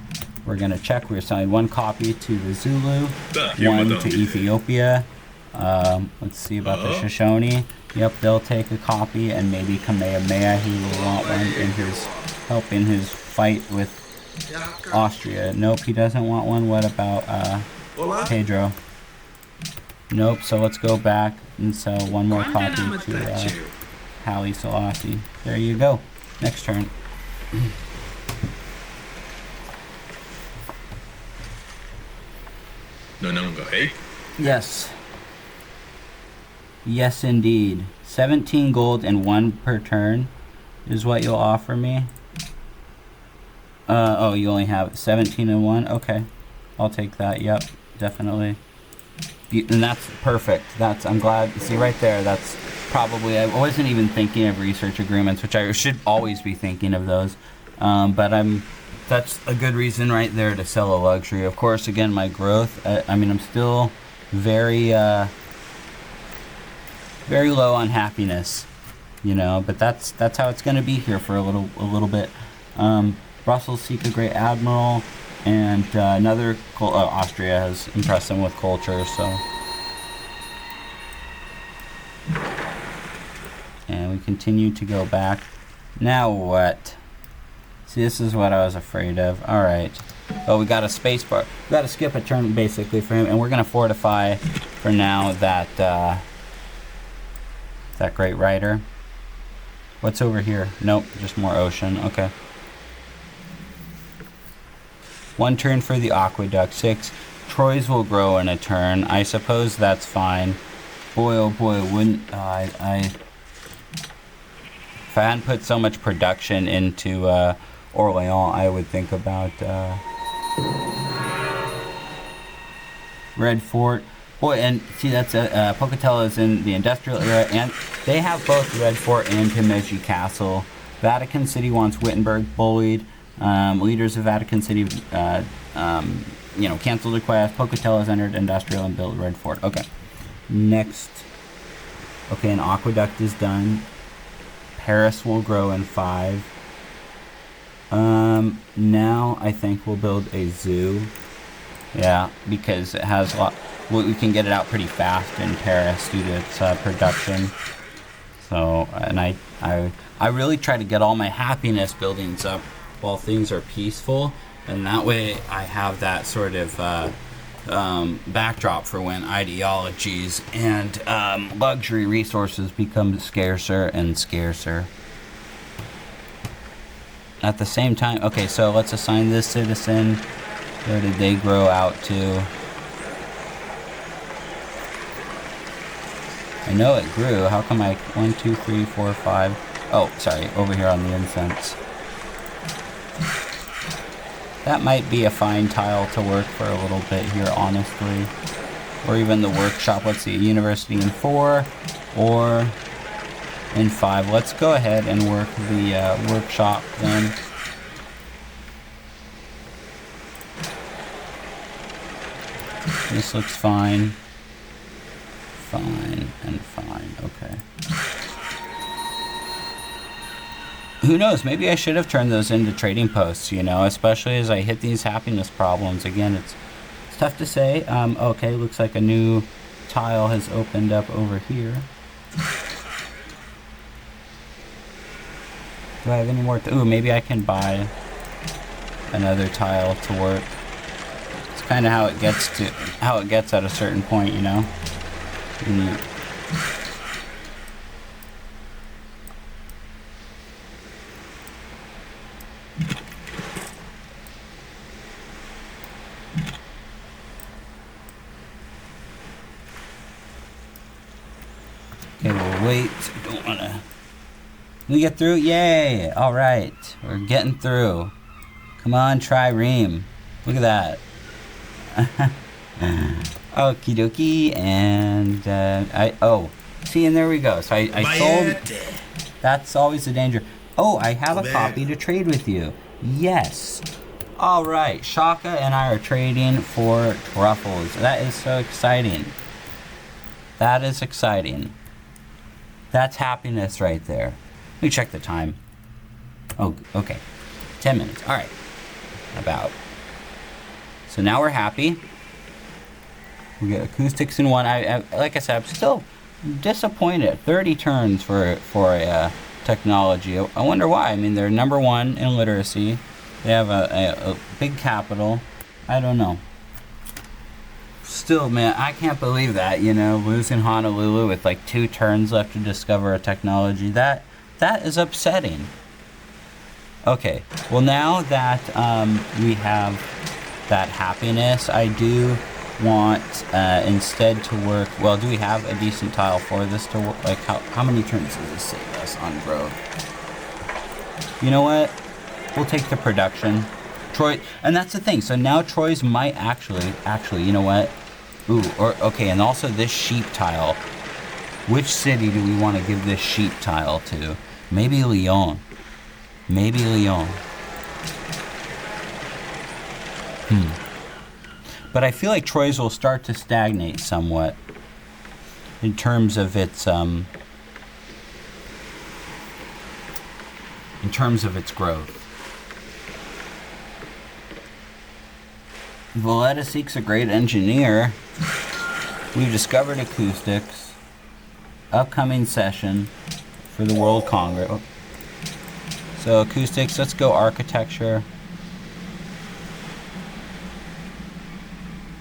we're going to check. We're assigning 1 copy to the Zulu, 1 to Ethiopia. Let's see about the Shoshone. Yep, they'll take a copy, and maybe Kamehameha, he will want one in his help in his fight with Austria. Nope, he doesn't want one. What about Pedro? Nope, so let's go back and sell 1 more copy to Haile Selassie. There you go. Next turn. Yes. Yes, indeed. 17 gold and 1 per turn is what you'll offer me. Oh, you only have 17 and 1? Okay. I'll take that. Yep, definitely. And that's perfect. I'm glad. See right there, that's probably, I wasn't even thinking of research agreements, which I should always be thinking of those. But that's a good reason right there to sell a luxury. Of course, again, my growth, I mean, I'm still very low on happiness, you know, but that's how it's going to be here for a little bit. Brussels seek a great admiral, and another Austria has impressed them with culture, so. And we continue to go back. Now what? See, this is what I was afraid of. All right. Oh, we got a space bar. We got to skip a turn basically for him, and we're gonna fortify for now that that great rider. What's over here? Nope, just more ocean. Okay. 1 turn for the aqueduct. 6. Troy's will grow in a turn. I suppose that's fine. Boy, oh boy, wouldn't if I hadn't put so much production into Orléans, I would think about Red Fort. Boy, and see, that's Pocatello is in the industrial era, and they have both Red Fort and Himeji Castle. Vatican City wants Wittenberg bullied. Leaders of Vatican City, canceled the quest. Pocatello has entered industrial and built Red Fort. Okay. Next. Okay, an aqueduct is done. Paris will grow in 5. Now I think we'll build a zoo. Yeah, because it has a lot. We can get it out pretty fast in Paris due to its production. So, and I really try to get all my happiness buildings up while things are peaceful, and that way I have that sort of backdrop for when ideologies and luxury resources become scarcer and scarcer. At the same time, okay, so let's assign this citizen. Where did they grow out to? I know it grew. How come 1, 2, 3, 4, 5? Oh, sorry, over here on the incense. That might be a fine tile to work for a little bit here, honestly. Or even the workshop. Let's see, university in 4 or in 5. Let's go ahead and work the workshop then. This looks fine. Fine and fine. Okay. Who knows, maybe I should have turned those into trading posts, you know, especially as I hit these happiness problems. Again, it's tough to say. Okay, looks like a new tile has opened up over here. Do I have any more? Ooh, maybe I can buy another tile to work. It's kind of how it gets at a certain point, you know. Okay, we'll wait. I don't want to. We get through? Yay! All right, we're getting through. Come on, trireme. Look at that. Okie dokie, and see, and there we go. So I sold. That's always the danger. Oh, I have a copy to trade with you. Yes. All right, Shaka and I are trading for truffles. That is so exciting. That is exciting. That's happiness right there. Let me check the time. Oh, okay. 10 minutes. All right. About. So now we're happy. We get acoustics in one. I like I said, I'm still disappointed. 30 turns for a technology. I wonder why. I mean, they're number one in literacy. They have a big capital. I don't know. Still, man, I can't believe that, you know, losing Honolulu with like 2 turns left to discover a technology. That is upsetting. Okay, well now that we have that happiness, I do want instead to work, well, do we have a decent tile for this to work? Like how many turns does this save us on growth? You know what? We'll take the production. Troy, and that's the thing. So now Troy's might actually, you know what? Ooh, or okay, and also this sheep tile. Which city do we want to give this sheep tile to? Maybe Lyon. Maybe Lyon. But I feel like Troy's will start to stagnate somewhat in terms of its growth. Valletta Seek's a great engineer. We've discovered acoustics. Upcoming session for the World Congress. Oh. So acoustics, let's go architecture.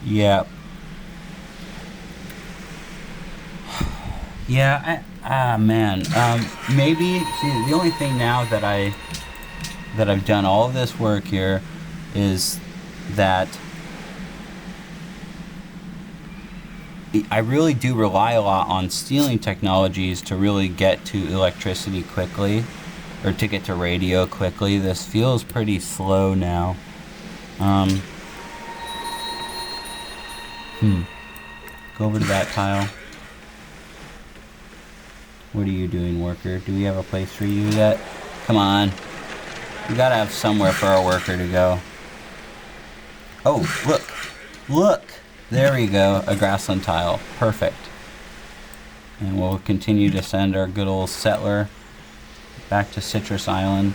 Yeah. Yeah, man. Maybe, see, the only thing now that I've done all of this work here is that I really do rely a lot on stealing technologies to really get to electricity quickly, or to get to radio quickly. This feels pretty slow now. Go over to that tile. What are you doing, worker? Do we have a place for you yet? Come on. We gotta have somewhere for our worker to go. Oh, look. Look! There we go. A grassland tile. Perfect. And we'll continue to send our good old settler back to Citrus Island.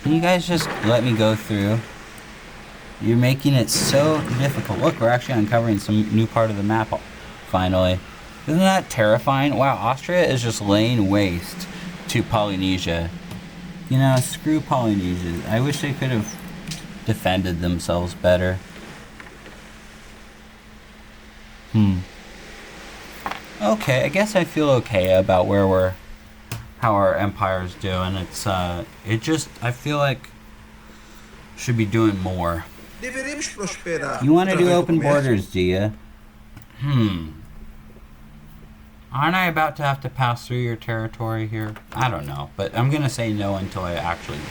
Can you guys just let me go through? You're making it so difficult. Look, we're actually uncovering some new part of the map finally. Isn't that terrifying? Wow, Austria is just laying waste to Polynesia. You know, screw Polynesia. I wish they could have defended themselves better. Okay, I guess I feel okay about how our empire's doing. It's it just, I feel like should be doing more. You want to do open borders, do you? Aren't I about to have to pass through your territory here? I don't know, but I'm gonna say no until I actually do.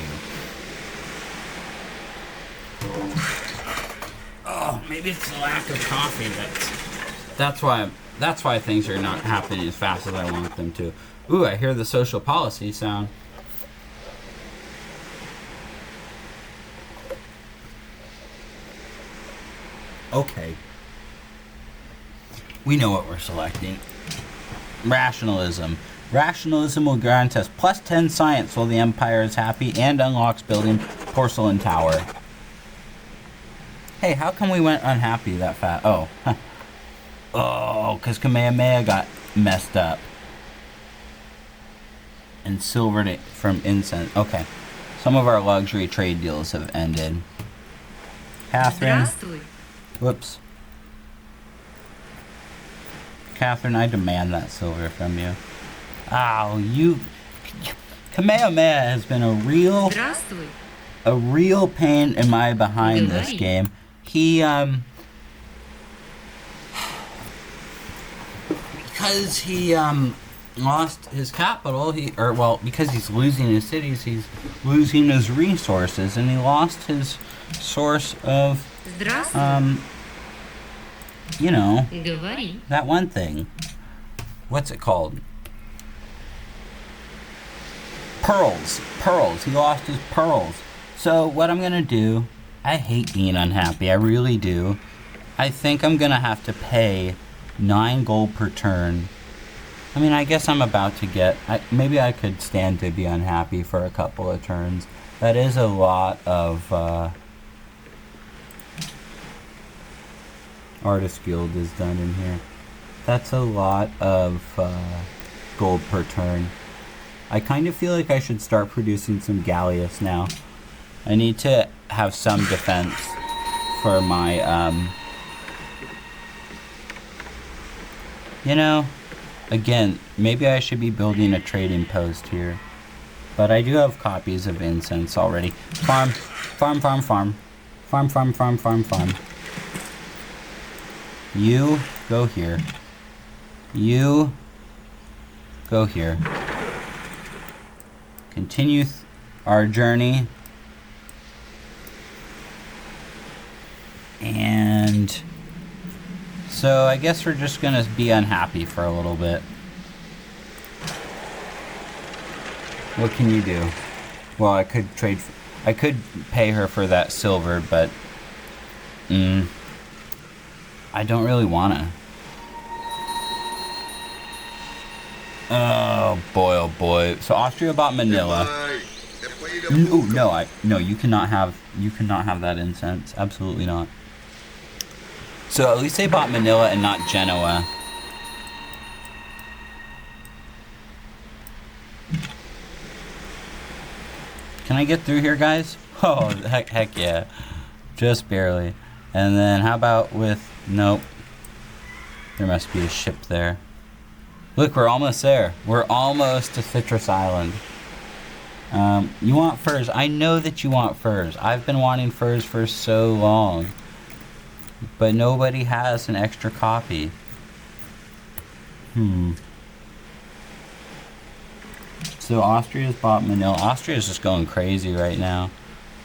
Oh, maybe it's the lack of coffee that's why things are not happening as fast as I want them to. Ooh, I hear the social policy sound. Okay. We know what we're selecting. Rationalism. Rationalism will grant us plus 10 science while the Empire is happy and unlocks building Porcelain Tower. Hey, how come we went unhappy that fast? Oh. Oh, because Kamehameha got messed up. And silvered it from incense. Okay. Some of our luxury trade deals have ended. Catherine. Whoops. Catherine, I demand that silver from you. Oh, you... Kamehameha has been a real pain in my behind this game. He, because he, lost his capital, because he's losing his cities, he's losing his resources, and he lost his source of, you know, that one thing. What's it called? Pearls. Pearls. He lost his pearls. So what I'm going to do, I hate being unhappy. I really do. I think I'm going to have to pay 9 gold per turn. I mean, I guess I'm about to get... maybe I could stand to be unhappy for a couple of turns. That is a lot of... Artist Guild is done in here. That's a lot of gold per turn. I kind of feel like I should start producing some Galleus now. I need to have some defense for my... You know... Again, maybe I should be building a trading post here. But I do have copies of incense already. Farm. Farm, farm, farm. Farm, farm, farm, farm, farm. You go here. You go here. Continue our journey. And... so I guess we're just gonna be unhappy for a little bit. What can you do? Well, I could trade... I could pay her for that silver, but... I don't really wanna. Oh boy. So Austria bought Manila. No, you cannot have that incense. Absolutely not. So at least they bought Manila and not Genoa. Can I get through here, guys? Oh, heck yeah. Just barely. And then how about with... nope. There must be a ship there. Look, we're almost there. We're almost to Citrus Island. You want furs. I know that you want furs. I've been wanting furs for so long. But nobody has an extra copy. So Austria's bought Manila. Austria's just going crazy right now.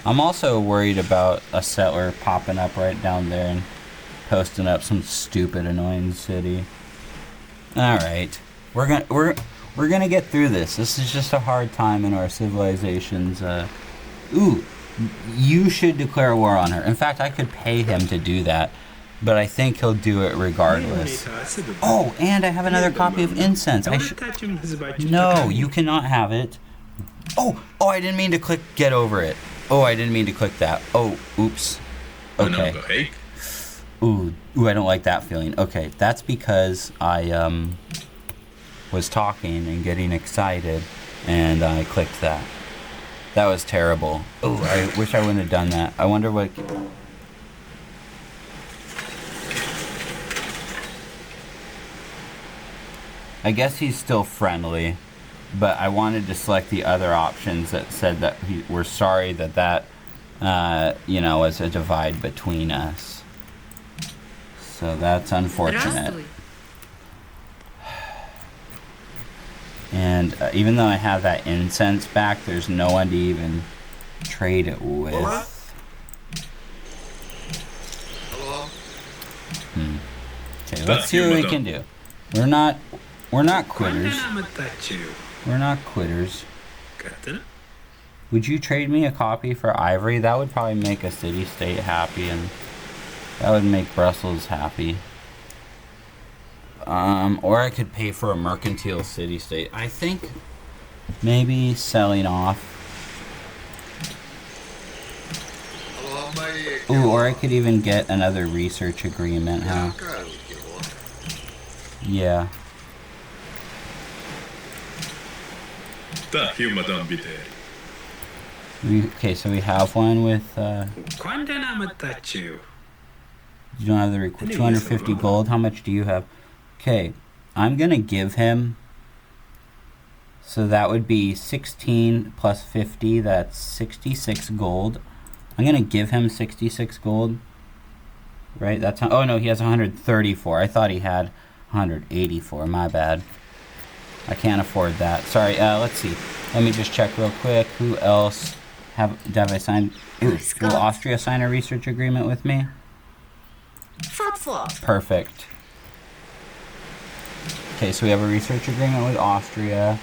I'm also worried about a settler popping up right down there and posting up some stupid annoying city. Alright. We're gonna get through this. This is just a hard time in our civilizations. Ooh. You should declare war on her. In fact, I could pay him to do that, but I think he'll do it regardless. Oh, and I have another copy of incense. No, you cannot have it. Oh, I didn't mean to click get over it. Oh, I didn't mean to click that. Oh, oops. Okay. Ooh, I don't like that feeling. Okay, that's because I was talking and getting excited, and I clicked that. That was terrible. Oh, I wish I wouldn't have done that. I wonder what... I guess he's still friendly, but I wanted to select the other options that said that we're sorry that was a divide between us. So that's unfortunate. And even though I have that incense back, there's no one to even trade it with. Okay, let's see what we can do. We're not quitters. We're not quitters. Would you trade me a copy for ivory? That would probably make a city-state happy, and that would make Brussels happy. Or I could pay for a mercantile city-state. I think maybe selling off. Ooh, or I could even get another research agreement, huh? Yeah. Okay, so we have one with, you don't have the 250 gold. How much do you have? Okay, I'm gonna give him, so that would be 16 plus 50, that's 66 gold. I'm gonna give him 66 gold, right? That's, oh no, he has 134. I thought he had 184, my bad. I can't afford that. Sorry, let's see. Let me just check real quick. Who else have I signed? Ooh, will Austria sign a research agreement with me? Perfect. Okay, so we have a research agreement with Austria.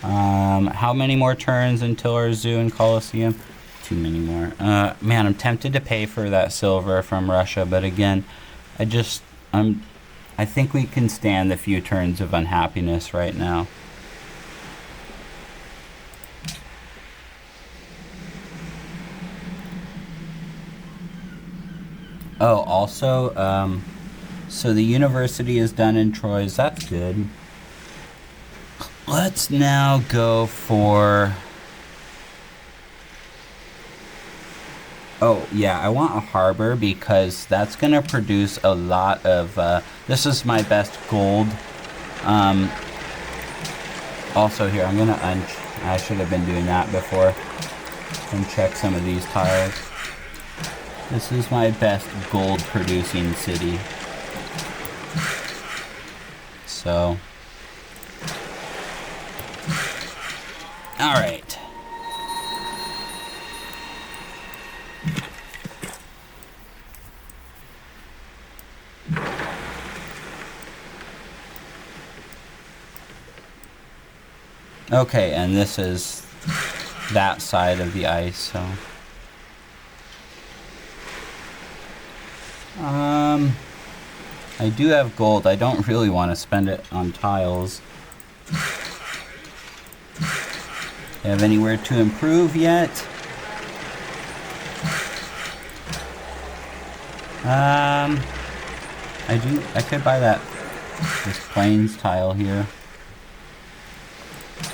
How many more turns until our zoo and Colosseum? Too many more. Man, I'm tempted to pay for that silver from Russia, but again, I think we can stand the few turns of unhappiness right now. Oh, also, so the university is done in Troyes. That's good. Let's now go for... Oh, yeah, I want a harbor because that's going to produce a lot of... this is my best gold. Also here, I'm going to I should have been doing that before. And check some of these tiles. This is my best gold producing city. So... Alright. Okay, and this is that side of the ice, so... I do have gold. I don't really want to spend it on tiles. Have anywhere to improve yet? I could buy this plains tile here.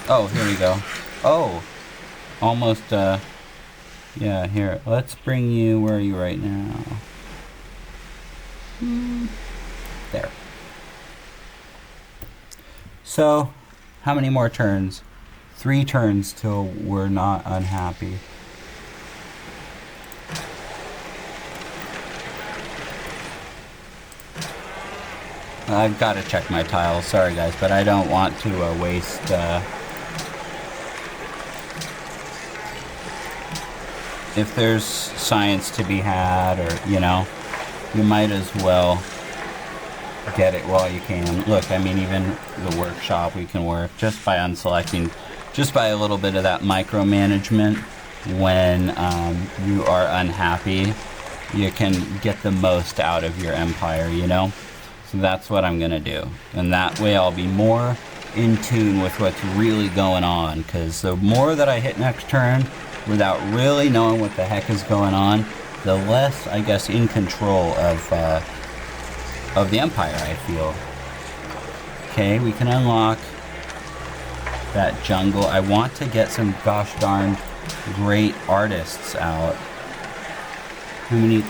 Oh, here we go. Oh, almost, yeah, here. Let's bring you, where are you right now? There. So, how many more turns? 3 turns till we're not unhappy. I've got to check my tiles. Sorry guys, but I don't want to waste... if there's science to be had, or, you know, you might as well get it while you can. Look, I mean, even the workshop we can work just by unselecting, just by a little bit of that micromanagement. When you are unhappy, you can get the most out of your empire, you know? So that's what I'm gonna do. And that way I'll be more in tune with what's really going on, because the more that I hit next turn without really knowing what the heck is going on, the less, I guess, in control of the empire I feel. Okay, we can unlock that jungle. I want to get some gosh darned great artists out. How many?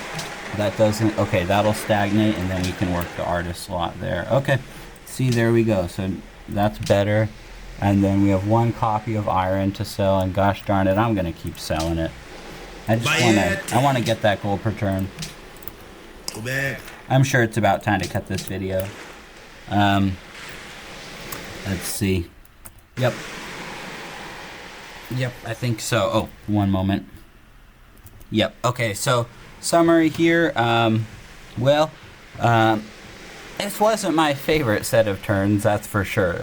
That doesn't... Okay, that'll stagnate, and then we can work the artist slot there. Okay, see, there we go. So that's better. And then we have 1 copy of iron to sell, and gosh darn it, I'm gonna keep selling it. I want to get that gold per turn. Go back. I'm sure it's about time to cut this video. Let's see. Yep, I think so. Oh, one moment. Yep, okay, so summary here. This wasn't my favorite set of turns, that's for sure.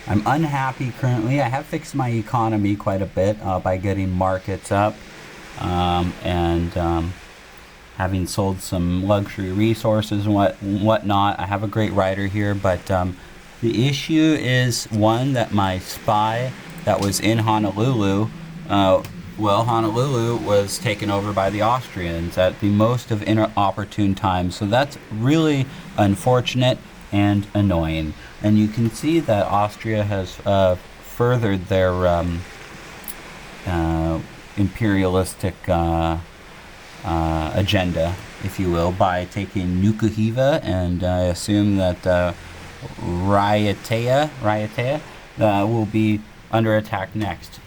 I'm unhappy currently. I have fixed my economy quite a bit by getting markets up and having sold some luxury resources and whatnot. I have a great writer here, but the issue is, one, that my spy that was in Honolulu, Honolulu was taken over by the Austrians at the most of inopportune times. So that's really unfortunate and annoying. And you can see that Austria has furthered their imperialistic agenda, if you will, by taking Nukuhiva, and I assume that Raiatea will be under attack next.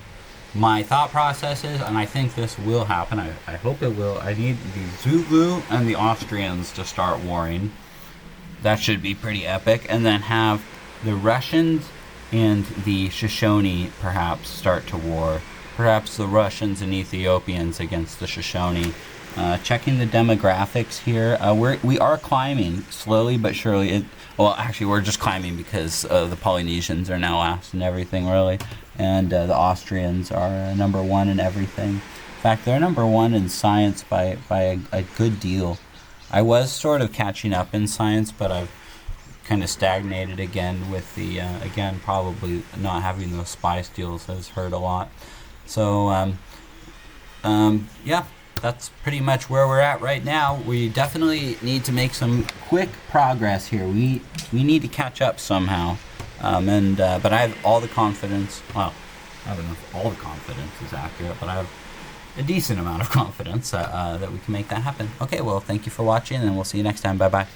My thought process is, and I think this will happen, I hope it will, I need the Zulu and the Austrians to start warring. That should be pretty epic. And then have the Russians and the Shoshone perhaps start to war. Perhaps the Russians and Ethiopians against the Shoshone. Checking the demographics here. We are climbing slowly but surely. Well, actually, we're just climbing because the Polynesians are now last in everything, really. And the Austrians are number one in everything. In fact, they're number one in science by a good deal. I was sort of catching up in science, but I've kind of stagnated again with the, again, probably not having those spy steals has hurt a lot. So, yeah. That's pretty much where we're at right now. We definitely need to make some quick progress here. We need to catch up somehow. But I have all the confidence. Well, I don't know if all the confidence is accurate, but I have a decent amount of confidence that we can make that happen. Okay, well, thank you for watching, and we'll see you next time. Bye-bye.